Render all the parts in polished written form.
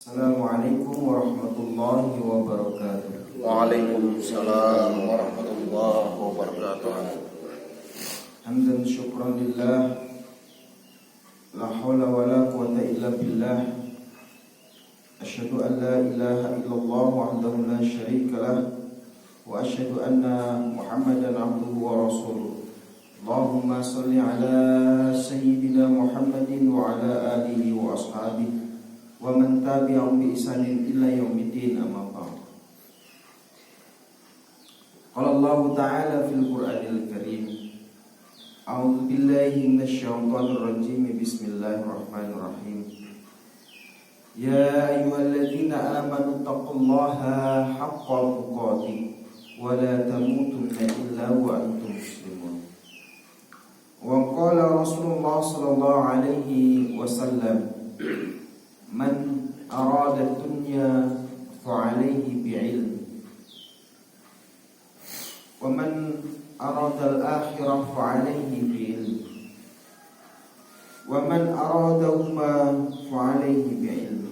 Assalamualaikum warahmatullahi wabarakatuh. Waalaikumsalam warahmatullahi wabarakatuh. Hamdan syukran lillah, la hawla wa la quwata illa billah. Asyhadu an la ilaha illallah wahdahu la syarika lah, wa asyhadu anna Muhammadan abduhu wa rasuluh. Allahumma salli ala sayyidina Muhammadin wa ala alihi wa ashabihi wa man tabi'ahum bi ihsanin ila yaumiddin, amma ba'd. Qala Allah ta'ala fil Qur'anil Karim, a'udzu billahi minasy syaithanir rajim, bismillahirrahmanirrahim. Ya ayyuhalladzina amanu taqullaha haqqa tuqatih wa la tamutunna illa wa antum muslimun. Wa qala Rasulullah sallallahu alaihi wasallam, man arada dunya fa'alaihi bi'ilm, wa man arada al-akhirah fa'alaihi bi'ilm, wa man aradahuma fa'alaihi bi'ilm.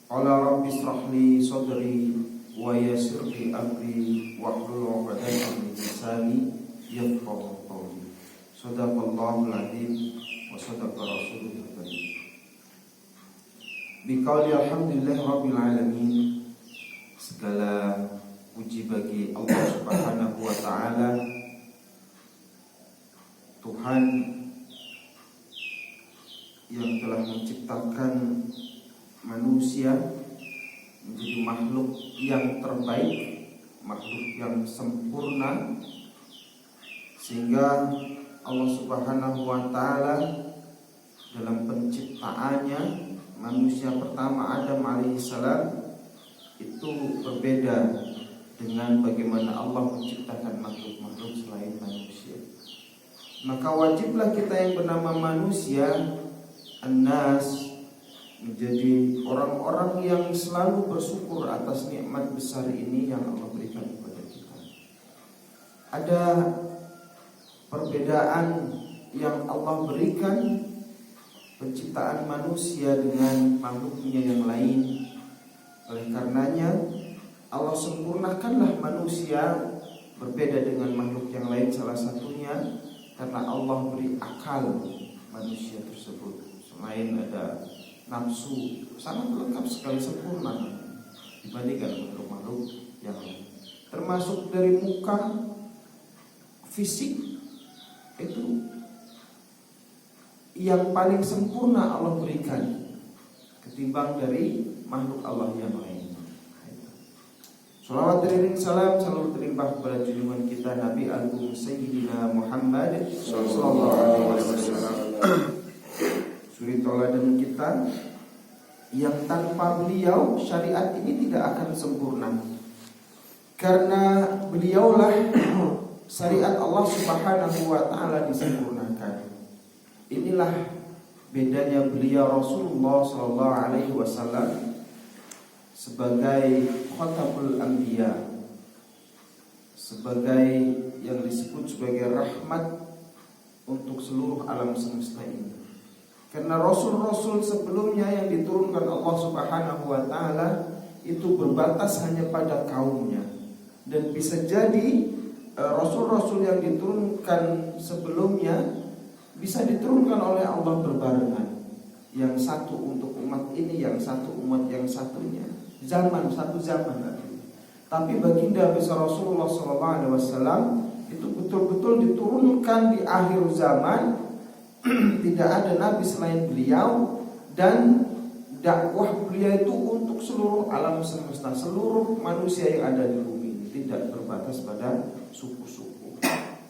Qala rabbi ishrah li sadri wa yassir li amri wahlul 'uqdatam min lisani yafqahu qawli. Shadaqallahul 'azim wa shadaqa rasulul karim. Biqauli alhamdulillahi rabbil alamin. Segala puji bagi Allah Subhanahu wa ta'ala, Tuhan yang telah menciptakan manusia menjadi makhluk yang terbaik, makhluk yang sempurna, sehingga Allah Subhanahu wa ta'ala dalam penciptaannya manusia pertama Adam alaihissalam itu berbeda dengan bagaimana Allah menciptakan makhluk-makhluk selain manusia. Maka wajiblah kita yang bernama manusia, an-nas, menjadi orang-orang yang selalu bersyukur atas nikmat besar ini yang Allah berikan kepada kita. Ada perbedaan yang Allah berikan penciptaan manusia dengan makhluknya yang lain. Oleh karenanya Allah sempurnakanlah manusia berbeda dengan makhluk yang lain, salah satunya karena Allah beri akal manusia tersebut. Selain ada nafsu, sangat lengkap sekali, sempurna dibandingkan makhluk-makhluk yang lain. Termasuk dari muka, fisik, itu yang paling sempurna Allah berikan ketimbang dari makhluk Allah yang lain. Salawat dan salam selalu terlimpah kepada junjungan kita Nabi Agung Sayyidina Muhammad sallallahu alaihi wasallam, suri tauladan kita yang tanpa beliau syariat ini tidak akan sempurna. Karena beliaulah syariat Allah Subhanahu wa ta'ala disempurnakan. Inilah bedanya beliau Rasulullah sallallahu alaihi wasallam sebagai khatamul anbiya, sebagai yang disebut sebagai rahmat untuk seluruh alam semesta ini. Karena rasul-rasul sebelumnya yang diturunkan Allah Subhanahu wa ta'ala itu berbatas hanya pada kaumnya. Dan bisa jadi rasul-rasul yang diturunkan sebelumnya bisa diturunkan oleh Allah berbarengan. Yang satu untuk umat ini, yang satu umat yang satunya. Satu zaman lagi. Tapi baginda besar Rasulullah SAW itu betul-betul diturunkan di akhir zaman. Tidak ada nabi selain beliau, dan dakwah beliau itu untuk seluruh alam semesta, seluruh manusia yang ada di bumi ini, tidak terbatas pada suku-suku.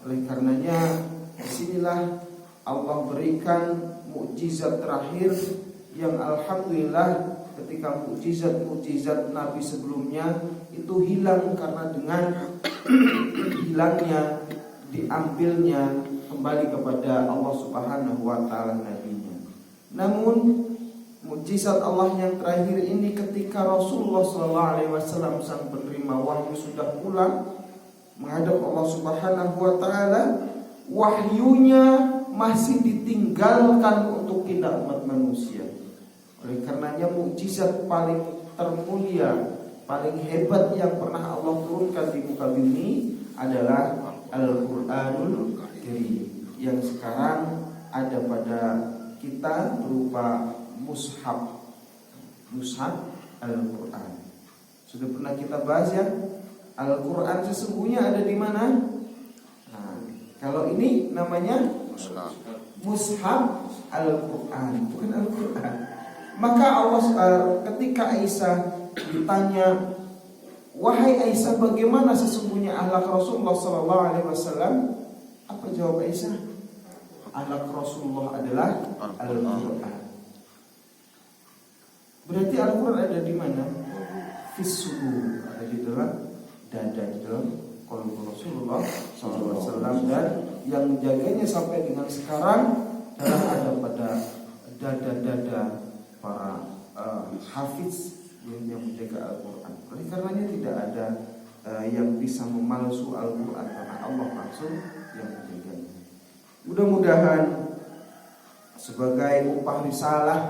Oleh karenanya disinilah Allah berikan mukjizat terakhir yang alhamdulillah ketika mukjizat Nabi sebelumnya itu hilang karena dengan hilangnya, diambilnya kembali kepada Allah Subhanahu wa ta'ala nabinya. Namun mukjizat Allah yang terakhir ini ketika Rasulullah SAW sang penerima wahyu sudah pulang menghadap Allah Subhanahu wa ta'ala, wahyunya masih ditinggalkan untuk kita umat manusia. Oleh karenanya mukjizat paling termulia, paling hebat yang pernah Allah turunkan di muka bumi adalah Al-Qur'anul Karim, yang sekarang ada pada kita berupa mushaf Al-Quran. Sudah pernah kita bahas ya, Al-Quran sesungguhnya ada di mana? Nah, kalau ini namanya mushaf Al-Quran, bukan Al-Quran. Maka Allah ketika Aisyah ditanya, wahai Aisyah, bagaimana sesungguhnya akhlak Rasulullah SAW? Apa jawab Aisyah? Akhlak Rasulullah adalah Al-Quran. Berarti Al-Quran ada di mana? Fis-sudur, ada di dalam dada, di dalam qalbu Rasulullah SAW, dan yang menjaganya sampai dengan sekarang adalah ada pada dada-dada para hafiz yang menjaga Al-Quran. Oleh karenanya tidak ada yang bisa memalsu Al-Quran, karena Allah langsung yang menjaganya. Mudah-mudahan sebagai upah risalah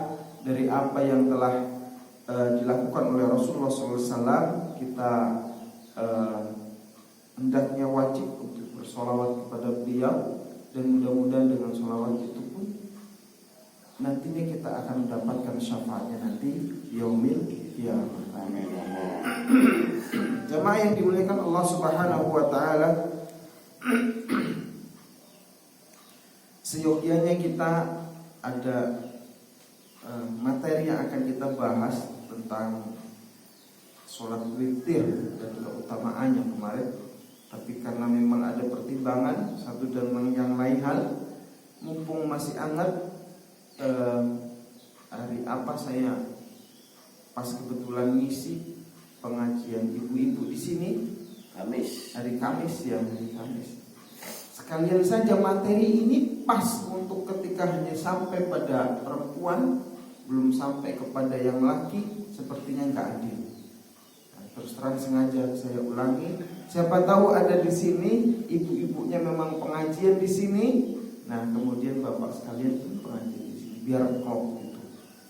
dari apa yang telah dilakukan oleh Rasulullah SAW, kita hendaknya wajib untuk bersolawat kepada beliau, dan mudah-mudahan dengan solawat itu pun nantinya kita akan mendapatkan syafaatnya nanti yaumil qiyamah. Amin. Jamaah yang dimuliakan Allah Subhanahu wa taala, seyogianya kita ada materi yang akan kita bahas tentang sholat witir dan keutamaannya kemarin. Tapi karena memang ada pertimbangan satu dan yang lain hal, mumpung masih hangat, hari apa saya pas kebetulan ngisi pengajian ibu-ibu di sini, hari Kamis ya, hari Kamis. Sekalian saja materi ini pas untuk ketika hanya sampai pada perempuan, belum sampai kepada yang laki, sepertinya nggak adil. Nah, terus terang sengaja saya ulangi. Siapa tahu ada di sini ibu-ibunya memang pengajian di sini. Nah, kemudian bapak sekalian pun pengajian di sini, biar klop gitu.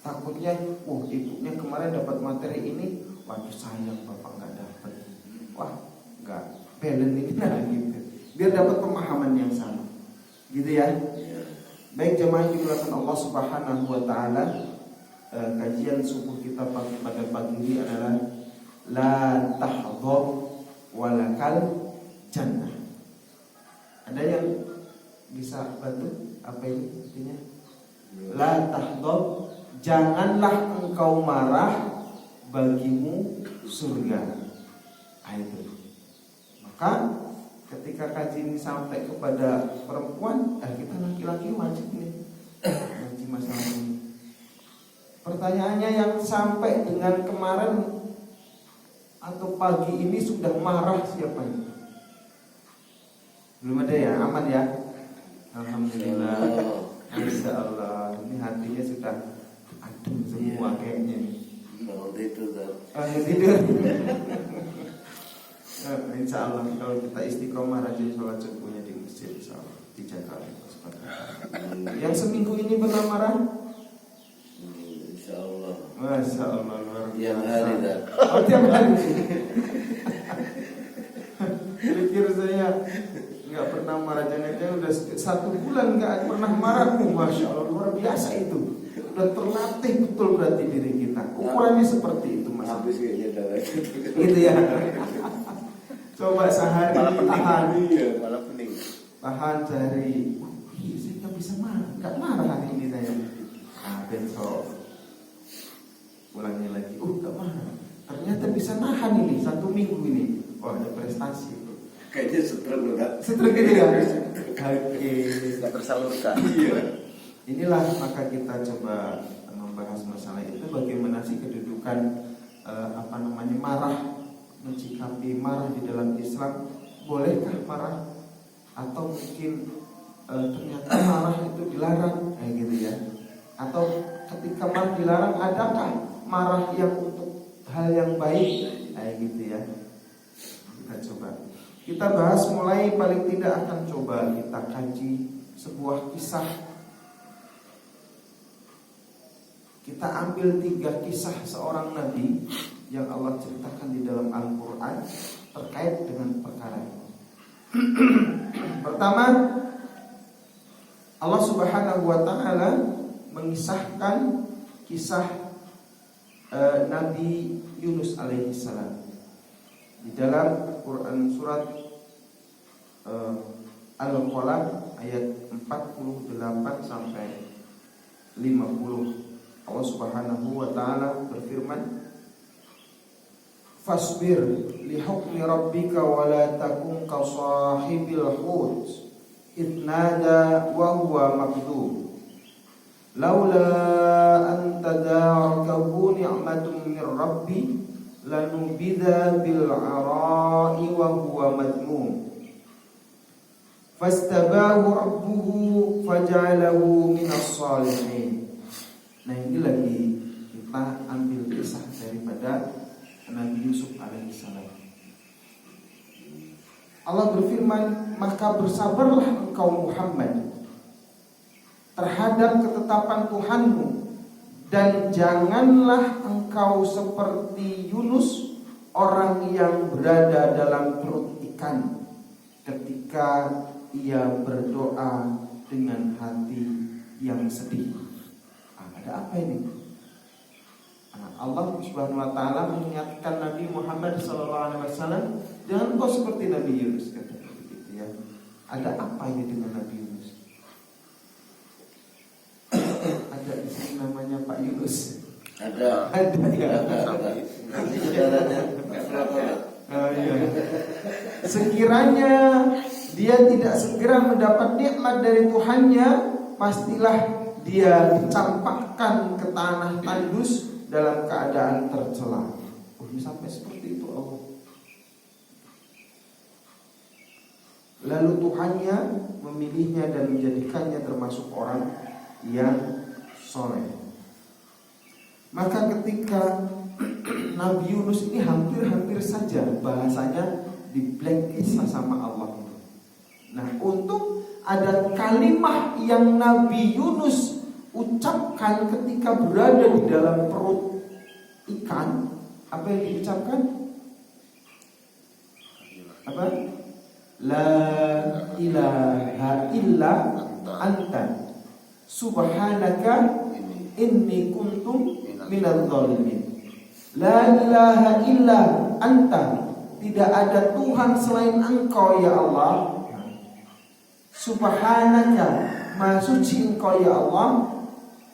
Takutnya, ibunya kemarin dapat materi ini, waduh sayang bapak nggak dapat. Wah, nggak balance ini nah gitu. Biar dapat pemahaman yang sama, gitu ya. Baik jemaah yang dimuliakan Allah Subhanahu wa taala, kajian subuh kita pada pagi ini adalah la tahdhab walakal jannah. Ada yang bisa bantu apa ini artinya? La tahdhab, janganlah engkau marah, bagimu surga. Itu. Maka ketika kaji ini sampai kepada perempuan, kita laki-laki wajib nih ngaji masalah ini. Pertanyaannya, yang sampai dengan kemarin atau pagi ini sudah marah siapa ini? Belum ada ya? Aman ya? Alhamdulillah. Insya Allah. Ini hatinya sudah adem semua kayaknya. Mau tidur. Insya Allah kalau kita istiqomah rajin sholat subuhnya di masjid, insya Allah dijaga. Yang seminggu ini pernah marah? Insya Allah. Masya Allah luar biasa. Tiap hari dah. Oh, tiap hari. Pikir saya nggak pernah marah, jangan-jangan udah 1 bulan nggak pernah marah. Masya Allah luar biasa itu. Udah terlatih betul berarti diri kita. Ukurannya seperti itu mas. Habis kayaknya dah. Gitu ya. Coba sehari tahan. Malah pening. Tahan sehari. Saya nggak bisa marah, nggak marah hari ini saya. Besok ulangnya lagi. Nggak marah. Ternyata bisa nahan ini 1 minggu ini. Ada prestasi. Kayaknya stroke loh kan? Stroke gitu ya. Oke. Nggak tersalurkan. Iya. Inilah maka kita coba membahas masalah itu, bagaimana sih kedudukan marah, mencikapi marah di dalam Islam. Bolehkah marah? Atau mungkin ternyata marah itu dilarang, gitu ya. Atau ketika marah dilarang, adakah marah yang untuk hal yang baik, gitu ya. Kita coba. Kita bahas mulai paling tidak akan coba kita kaji sebuah kisah Kita ambil 3 kisah seorang nabi yang Allah ceritakan di dalam Al-Quran terkait dengan perkara ini. Pertama, Allah Subhanahu wa Ta'ala mengisahkan kisah Nabi Yunus alaihi salam di dalam Quran surat Al-Qalam ayat 48 sampai 50. Allah Subhanahu wa Ta'ala berfirman, "Fasbir li hukmi rabbika wa la takun ka sahibil hut idh nada wa huwa makdum laula an tadarakahu ni'matun min rabbi lanubidha bil ara'i wa huwa madmum fastabahu rabbuhu faja'alahu minas salihin." Nah, ini lagi kita ambil kisah daripada Nabi Yusuf alaihissalam. Allah berfirman, "Maka bersabarlah engkau Muhammad terhadap ketetapan Tuhanmu, dan janganlah engkau seperti Yunus, orang yang berada dalam perut ikan ketika ia berdoa dengan hati yang sedih." Ada apa ini? Allah Subhanahu wa Ta'ala mengingatkan Nabi Muhammad SAW, jangan kau seperti Nabi Yunus, kata begitu ya. Ada apa ini dengan Nabi Yunus? Ada istri namanya Pak Yunus. Ada ya. Nanti saudaranya Iya. Sekiranya dia tidak segera mendapat nikmat dari Tuhannya, pastilah dia dicampakkan ke tanah tandus dalam keadaan tercela. Sampai seperti itu Allah. Lalu Tuhannya memilihnya dan menjadikannya termasuk orang yang soleh. Maka ketika Nabi Yunus ini hampir saja bahasanya di blacklist sama Allah. Nah, untuk ada kalimat yang Nabi Yunus ucapkan ketika berada di dalam perut ikan, apa yang diucapkan? Apa? La ilaha illa anta subhanaka inni kuntu minadz zalimin. La ilaha illa anta, tidak ada Tuhan selain Engkau ya Allah. Subhanaka, maha suci Engkau ya Allah.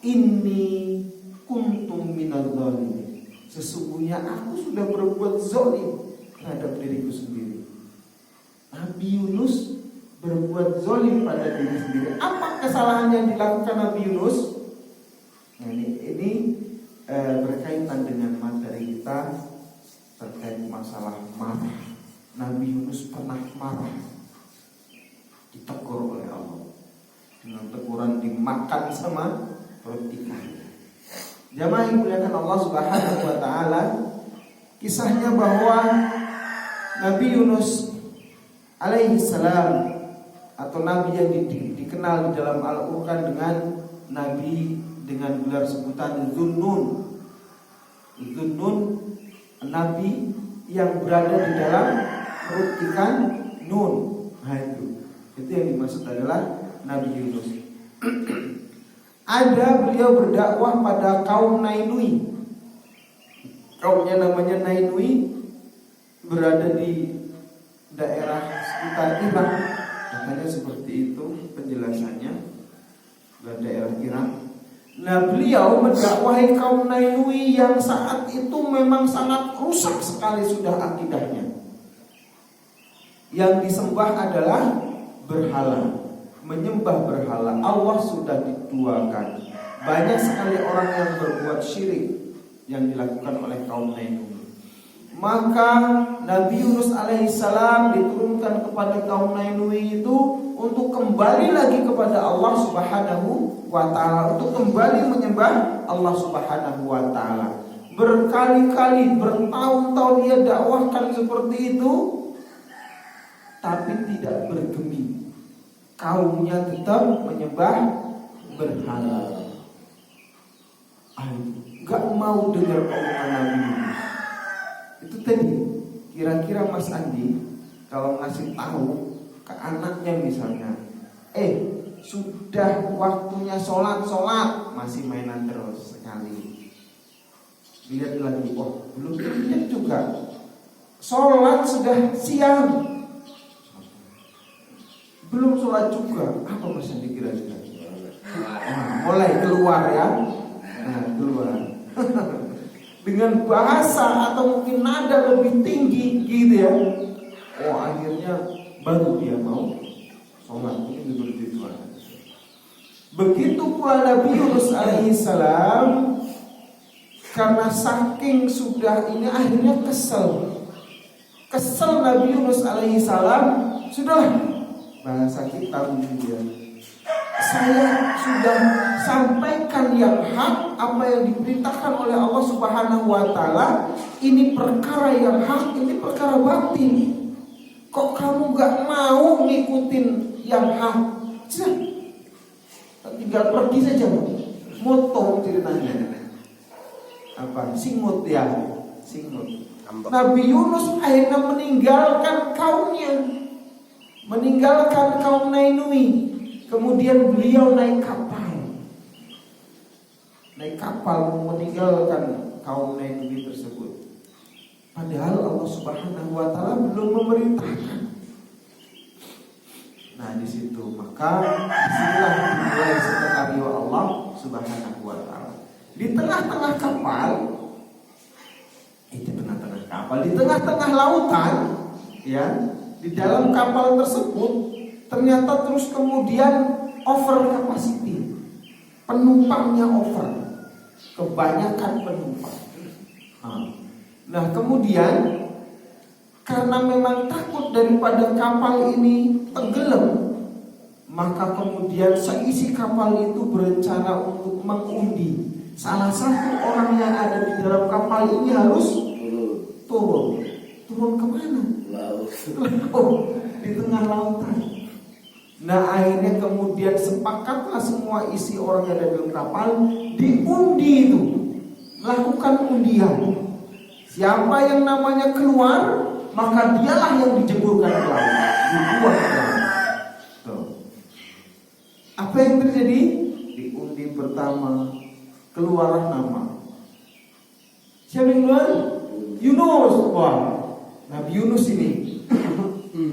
Inni kuntum minadz zalimin, sesungguhnya aku sudah berbuat zalim terhadap diriku sendiri. Nabi Yunus berbuat zalim pada diri sendiri. Apa kesalahan yang dilakukan Nabi Yunus? Nah, ini berkaitan dengan materi kita terkait masalah marah. Nabi Yunus pernah marah, ditegur oleh Allah dengan teguran dimakan sama perut ikan. Jamaah yang dimuliakan Allah Subhanahu wa Ta'ala, kisahnya bahwa Nabi Yunus alaihi salam atau nabi yang dikenal di dalam Al-Qur'an dengan nabi dengan gelar sebutan Zunnun. Zunnun, nabi yang berada di dalam perut ikan Nun. Nah, itu yang dimaksud adalah Nabi Yunus. Ada beliau berdakwah pada kaum Nainui. Kaumnya namanya Nainui, berada di daerah sekitar Irak. Katanya seperti itu penjelasannya, di daerah Irak. Nah, beliau mendakwahi kaum Nainui yang saat itu memang sangat rusak sekali sudah akidahnya. Yang disembah adalah berhala, menyembah berhala. Allah sudah diduakan. Banyak sekali orang yang berbuat syirik yang dilakukan oleh kaum Nainui. Maka Nabi Yunus alaihissalam diturunkan kepada kaum Nainui itu untuk kembali lagi kepada Allah Subhanahu wa Ta'ala, untuk kembali menyembah Allah Subhanahu wa Ta'ala. Berkali-kali, bertahun-tahun dia dakwahkan seperti itu, tapi tidak bergeming. Kaumnya tetap menyembah berhala. nggak mau dengar omongan Nabi Yunus. Itu tadi, kira-kira Mas Andi kalau ngasih tahu ke anaknya misalnya, sudah waktunya sholat masih mainan terus sekali. Lihat lagi, belum lihat juga. Sholat sudah siang, belum sholat juga. Apa Mas Andi kira-kira? Mulai keluar ya. Keluar dengan bahasa atau mungkin nada lebih tinggi gitu ya. Akhirnya baru dia mau sholat. Ini begitu. Begitu pula Nabi Yunus alaihissalam, karena saking sudah ini akhirnya kesel Nabi Yunus alaihissalam. Sudahlah, bahasa kita kemudian, saya sudah sampaikan yang hak, apa yang diperintahkan oleh Allah Subhanahu wa taala. Ini perkara yang hak, ini perkara batin. Kok kamu gak mau ngikutin yang hak? Tinggal pergi saja, motong ceritanya. Apa? Singut ya, singut. Nabi Yunus akhirnya meninggalkan kaumnya, meninggalkan kaum Nainui. Kemudian beliau naik kapal meninggalkan kaum Nainui tersebut. Padahal Allah Subhanahu wa taala belum memerintahkan. Nah di situ maka disinilah dimulai skenario Allah Subhanahu wa taala. Di tengah-tengah kapal, di tengah-tengah lautan, ya, di dalam kapal tersebut ternyata terus kemudian over capacity, penumpangnya over, kebanyakan penumpang. Nah kemudian karena memang takut daripada kapal ini tenggelam, maka kemudian seisi kapal itu berencana untuk mengundi. Salah satu orang yang ada di dalam kapal ini harus turun. Turun kemana? Laut. Di tengah lautan. Nah akhirnya kemudian sepakatlah semua isi orang yang ada di dalam kapal diundi itu, melakukan undian. Siapa yang namanya keluar, maka dialah yang dijeburkan ke laut, dibuang ke laut. Apa yang terjadi? Diundi pertama, keluarlah nama. Siapa yang keluar? Yunus. Wah, Nabi Yunus ini.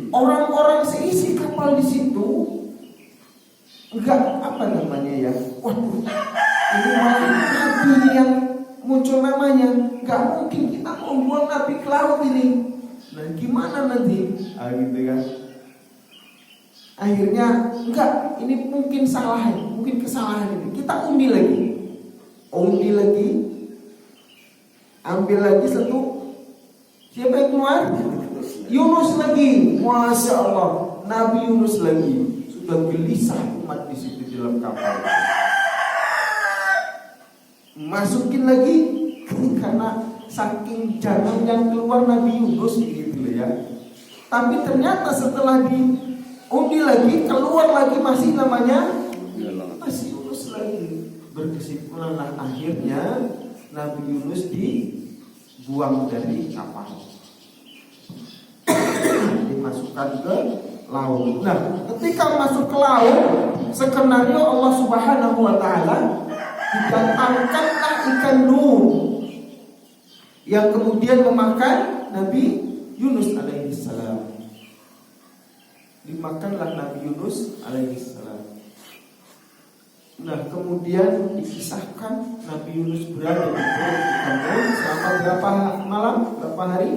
Orang-orang seisi kapal di situ enggak apa namanya ya. Waduh, ini malah Nabi yang muncul namanya. Enggak mungkin kita mau buang Nabi ke laut ini. Nah gimana nanti? Gitu kan. Akhirnya enggak, ini mungkin kesalahan ini. Kita undi lagi, ambil lagi satu. Siapa yang keluar? Yunus lagi. Masya Allah, Nabi Yunus lagi. Sudah gelisah umat di situ di dalam kapal. Masukin lagi karena saking jangan yang keluar Nabi Yunus gitu ya. Tapi ternyata setelah diundi lagi, keluar lagi masih namanya masih Yunus lagi. Berkesimpulanlah akhirnya Nabi Yunus dibuang dari kapal, dimasukkan ke laut. Nah, ketika masuk ke laut, skenario Allah Subhanahu wa taala didatangkanlah ikan Nuh yang kemudian memakan Nabi Yunus alaihissalam. Dimakanlah Nabi Yunus alaihissalam. Nah, kemudian dikisahkan Nabi Yunus berada di perut ikan Nuh selama berapa malam, berapa hari?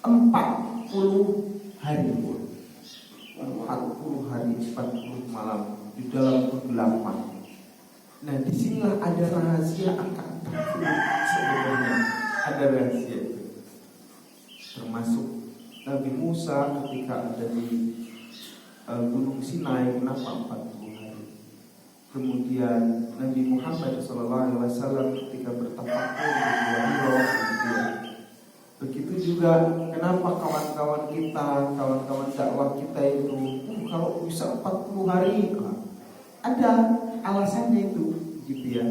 40 hari. 40 hari, 40 malam di dalam kegelapan. Nah, disinilah ada rahasia angka 40 sebenarnya. Ada rahasia itu. Termasuk Nabi Musa ketika ada di Gunung Sinai, kenapa 40 hari? Kemudian Nabi Muhammad SAW ketika bertafakur di Gua Hiro, begitu juga kenapa kawan-kawan kita, kawan-kawan dakwah kita itu kalau bisa 40 hari ada alasannya itu, gitu ya.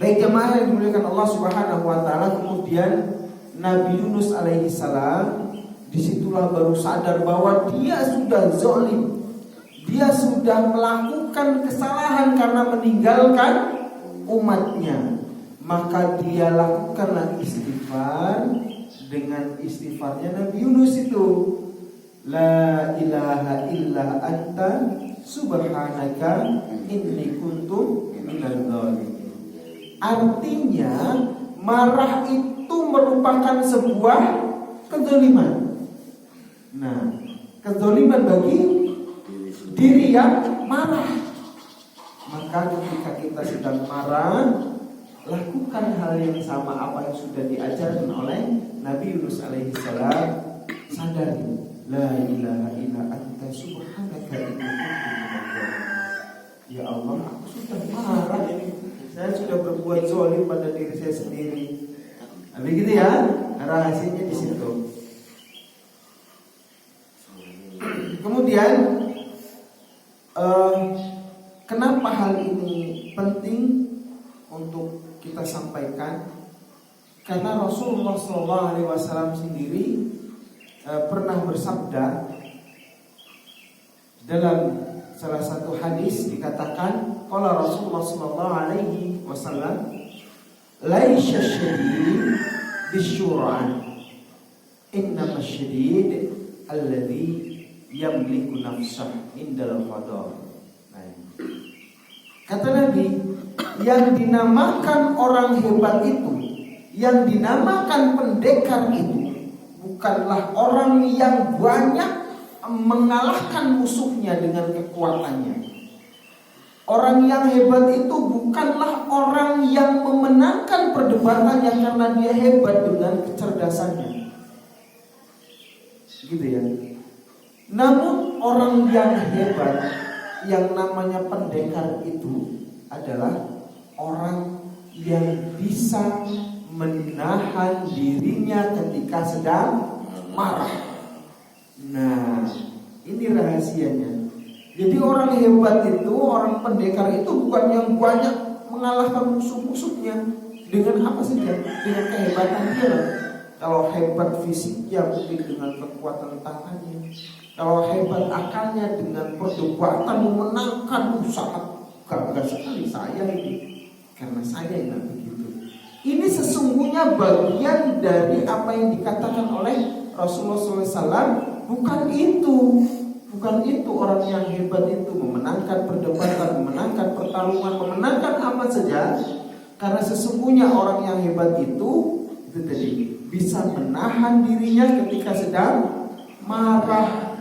Baik jemaah yang dimuliakan Allah Subhanahu wa taala, kemudian Nabi Yunus alaihi salam disitulah baru sadar bahwa dia sudah zalim. Dia sudah melakukan kesalahan karena meninggalkan umatnya. Maka dia lakukanlah istighfar dengan istighfarnya Nabi Yunus itu. La ilaha illa anta subhanaka inni kuntu minadz dzalimin. Artinya marah itu merupakan sebuah kezaliman. Nah, kezaliman bagi diri yang marah. Maka ketika kita sedang marah, lakukan hal yang sama apa yang sudah diajarkan oleh Nabi Yunus alaihi salam. Sadari, la ilaha illa anta subhanaka inni kuntu minadz dzalimin. Ya Allah, aku sudah marah ini. Saya sudah berbuat zalim pada diri saya sendiri. Nah, begitu ya, rahasianya di situ. Kemudian, kenapa hal ini penting untuk kita sampaikan? Karena Rasulullah SAW sendiri pernah bersabda dalam salah satu hadis, dikatakan qala Rasulullah sallallahu alaihi wasallam laisya syadid bisyura'an innama syadid alladhi yamliku nafsah indal qadar. Kata Nabi, yang dinamakan orang hebat itu, yang dinamakan pendekar itu bukanlah orang yang banyak mengalahkan musuhnya dengan kekuatannya. Orang yang hebat itu bukanlah orang yang memenangkan perdebatannya karena dia hebat dengan kecerdasannya, gitu ya. Namun orang yang hebat, yang namanya pendekar itu adalah orang yang bisa menahan dirinya ketika sedang marah. Nah, ini rahasianya. Jadi orang hebat itu, orang pendekar itu bukan yang banyak mengalahkan musuh-musuhnya dengan apa saja, dengan kehebatan dia. Kalau hebat fisiknya mungkin dengan kekuatan tangannya. Kalau hebat akalnya dengan perdebatan memenangkan sangat gagah sekali saya ini. Karena saya yang begitu. Ini sesungguhnya bagian dari apa yang dikatakan oleh Rasulullah SAW. Bukan itu orang yang hebat itu memenangkan perdebatan, memenangkan pertarungan, memenangkan apa saja. Karena sesungguhnya orang yang hebat itu tadi bisa menahan dirinya ketika sedang marah.